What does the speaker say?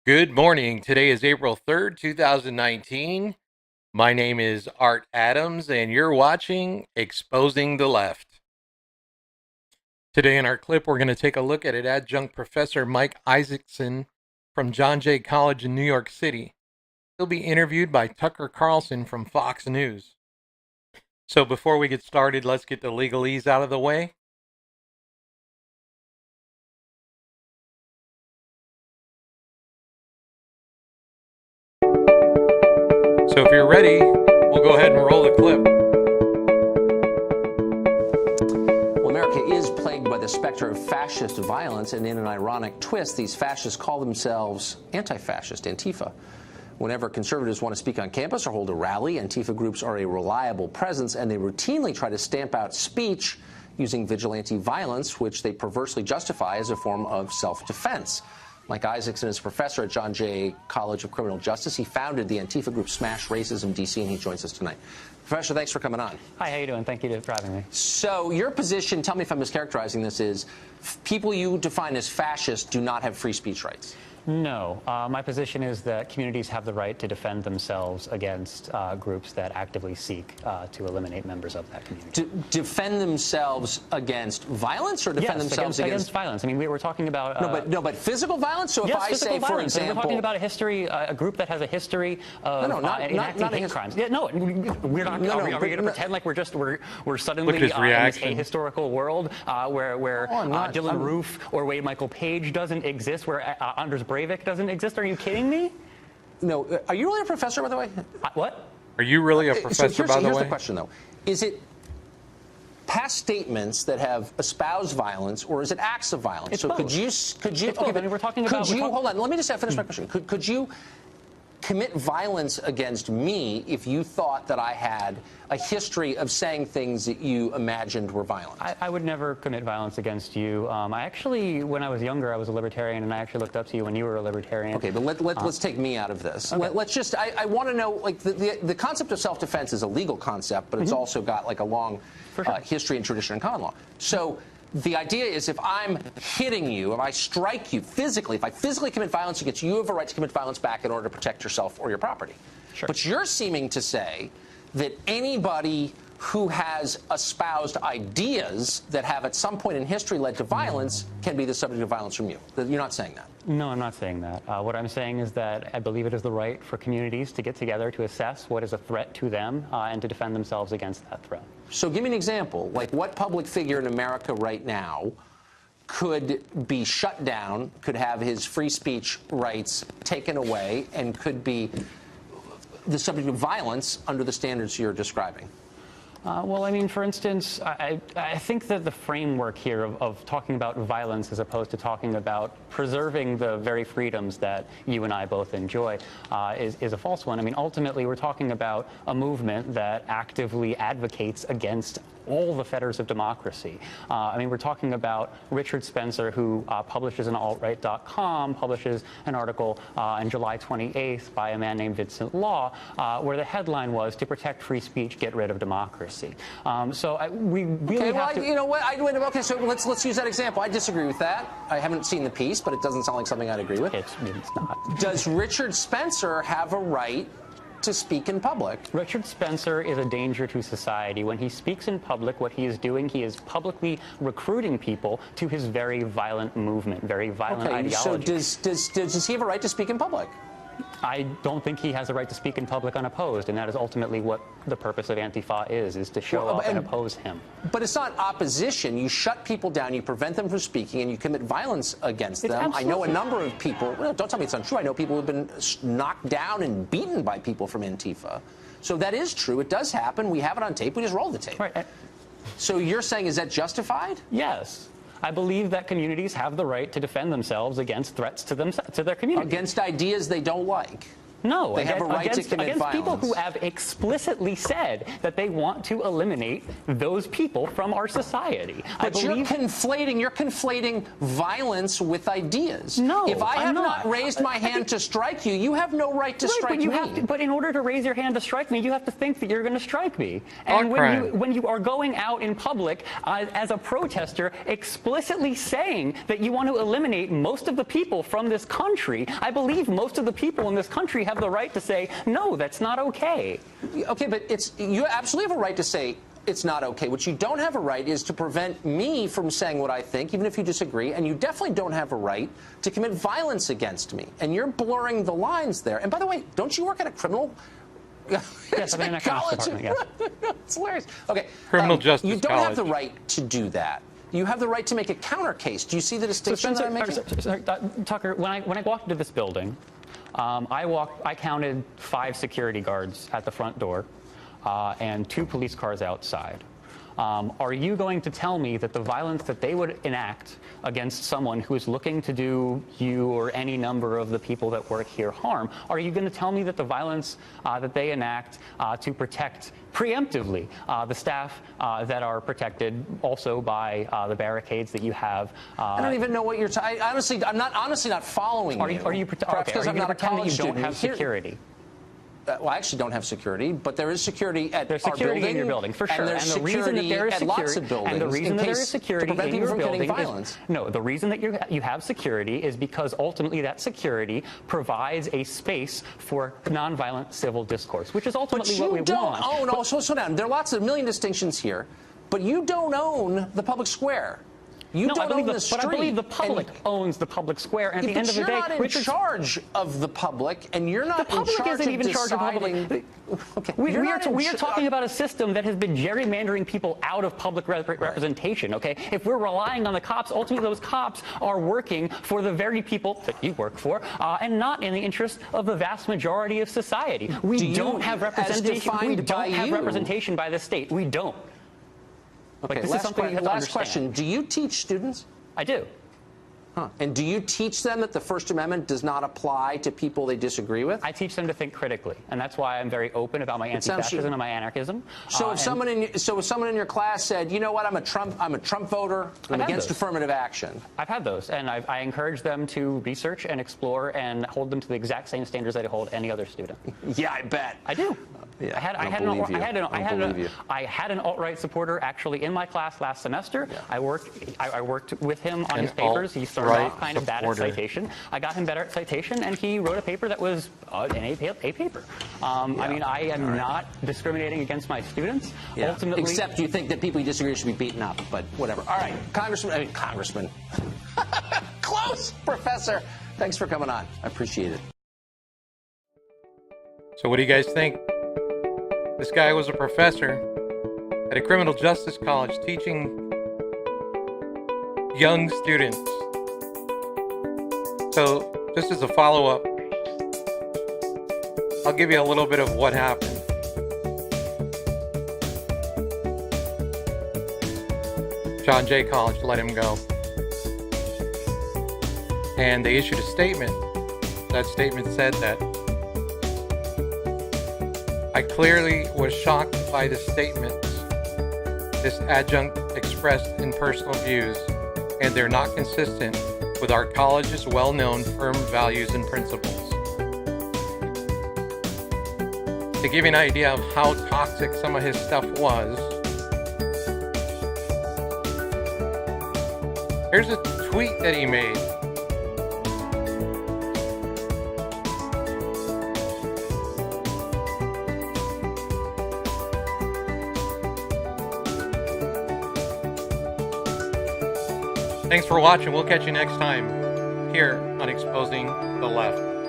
Good morning. Today is April 3rd, 2019. My name is Art Adams, and you're watching Exposing the Left. Today in our clip, we're going to take a look at adjunct professor Mike Isaacson from John Jay College in New York City. He'll be interviewed by Tucker Carlson from Fox News. So before we get started, let's get the legalese out of the way. So if you're ready, we'll go ahead and roll the clip. Well, America is plagued by the specter of fascist violence, and in an ironic twist, these fascists call themselves anti-fascist, Antifa. Whenever conservatives want to speak on campus or hold a rally, Antifa groups are a reliable presence, and they routinely try to stamp out speech using vigilante violence, which they perversely justify as a form of self-defense. Mike Isaacson is a professor at John Jay College of Criminal Justice. He founded the Antifa group Smash Racism DC, and he joins us tonight. Professor, thanks for coming on. Hi, how you doing? Thank you for having me. So your position, tell me if I'm mischaracterizing this, is people you define as fascist do not have free speech rights. No. My position is that communities have the right to defend themselves against groups that actively seek to eliminate members of that community. Defend themselves against violence, or defend themselves against violence? I mean, we were talking about... No, but physical violence? So if I say, for example... We're talking about a history, a group that has a history of enacting hate crimes. Yeah, no, we're not... Are we going to pretend like we're suddenly in this ahistorical world where Dylan Roof or Wade Michael Page doesn't exist, where Anders Breivik doesn't exist? Are you kidding me? No. Are you really a professor, by the way? What? Are you really a professor, by the way? Here's the question, though. Is it past statements that have espoused violence, or is it acts of violence? It's so both. Could you? Okay, but we're talking about... Hold on. Let me just finish my question. Could you commit violence against me if you thought that I had a history of saying things that you imagined were violent? I would never commit violence against you. I actually, when I was younger, I was a libertarian, and I actually looked up to you when you were a libertarian. Okay, but let's take me out of this. Okay. Let's just, I want to know, like, the concept of self-defense is a legal concept, but it's also got, like, a long history and tradition in common law. So the idea is, if I'm hitting you, if I strike you physically, if I physically commit violence against you, you have a right to commit violence back in order to protect yourself or your property. Sure. But you're seeming to say that anybody who has espoused ideas that have at some point in history led to violence can be the subject of violence from you. You're not saying that. No, I'm not saying that. What I'm saying is that I believe it is the right for communities to get together to assess what is a threat to them and to defend themselves against that threat. So give me an example. Like, what public figure in America right now could be shut down, could have his free speech rights taken away, and could be the subject of violence under the standards you're describing? Well, I mean, for instance, I think that the framework here of talking about violence as opposed to talking about preserving the very freedoms that you and I both enjoy is a false one. I mean, ultimately, we're talking about a movement that actively advocates against all the fetters of democracy. I mean, we're talking about Richard Spencer, who publishes in altright.com, publishes an article on July 28th by a man named Vincent Law, where the headline was, "To protect free speech, get rid of democracy." So we really have to... You know what? Okay, so let's use that example. I disagree with that. I haven't seen the piece, but it doesn't sound like something I'd agree with. It's not. Does Richard Spencer have a right to speak in public? Richard Spencer is a danger to society. When he speaks in public, what he is doing, he is publicly recruiting people to his very violent movement, very violent ideology. So does he have a right to speak in public? I don't think he has a right to speak in public unopposed, and that is ultimately what the purpose of Antifa is to show up and oppose him. But it's not opposition. You shut people down, you prevent them from speaking, and you commit violence against them. I know a number of people, well, don't tell me it's untrue, I know people who have been knocked down and beaten by people from Antifa. So that is true. It does happen. We have it on tape. We just roll the tape. Right. So you're saying, is that justified? Yes. I believe that communities have the right to defend themselves against threats to their community. Against ideas they don't like. No, They have a right to commit against violence. people who have explicitly said that they want to eliminate those people from our society. But you're conflating violence with ideas. No, if I have I'm not raised my hand to strike you, you have no right to strike me. But in order to raise your hand to strike me, you have to think that you're going to strike me. Thought And crime. when you are going out in public as a protester, explicitly saying that you want to eliminate most of the people from this country, I believe most of the people in this country have the right to say, no, that's not okay. Okay, but you absolutely have a right to say it's not okay. What you don't have a right is to prevent me from saying what I think, even if you disagree, and you definitely don't have a right to commit violence against me. And you're blurring the lines there. And by the way, don't you work at a criminal Yes, I'm in an economics department, yes. It's hilarious. Okay. Criminal justice You don't have the college. right to do that. You have the right to make a counter case. Do you see the distinction that I'm making? Tucker, when I walked into this building, I counted 5 security guards at the front door and 2 police cars outside. Are you going to tell me that the violence that they would enact against someone who is looking to do you or any number of the people that work here harm, are you going to tell me that the violence that they enact to protect preemptively the staff that are protected also by the barricades that you have? I don't even know what you're talking. I'm honestly not following you. Are you Perhaps because I'm not a pretend that college you don't student. have security? Well, I actually don't have security, but there is security at There's our security building. in your building, for sure. And there's the reason that there is at lots of buildings and the reason that there is security to prevent in people your from committing building violence. is, no, the reason that you have security is because ultimately that security provides a space for nonviolent civil discourse, which is ultimately what we want. But you don't own. Slow down. There are a million distinctions here, but you don't own the public square. You No, don't own the street. but I believe the public owns the public square. And at the end of the day, you're not in charge of the public, and you're not the public in charge isn't of even in charge of deciding. public. Okay, We are talking about a system that has been gerrymandering people out of public representation, okay? If we're relying on the cops, ultimately those cops are working for the very people that you work for and not in the interest of the vast majority of society. We don't have representation. We don't have representation by the state. We don't. Okay, This is something you have to last understand. question. Do you teach students? I do. Huh. And do you teach them that the First Amendment does not apply to people they disagree with? I teach them to think critically, and that's why I'm very open about my anti-fascism and my anarchism. So if someone in your class said, you know what, I'm a Trump voter, I'm against affirmative action. I've had those, and I encourage them to research and explore and hold them to the exact same standards that I hold any other student. Yeah, I bet. I do. Yeah, I had an alt-right supporter actually in my class last semester. Yeah. I worked with him on his papers. He started off kind of bad at citation. I got him better at citation, and he wrote a paper that was an A paper. I mean, I am not discriminating against my students. Yeah. Ultimately, except you think that people you disagree should be beaten up, but whatever. All right, Congressman. Close, Professor. Thanks for coming on. I appreciate it. So what do you guys think? This guy was a professor at a criminal justice college teaching young students. So just as a follow-up, I'll give you a little bit of what happened. John Jay College let him go. And they issued a statement. That statement said that I clearly was shocked by the statements this adjunct expressed in personal views, and they're not consistent with our college's well-known firm values and principles. To give you an idea of how toxic some of his stuff was, here's a tweet that he made. Thanks for watching. We'll catch you next time here on Exposing the Left.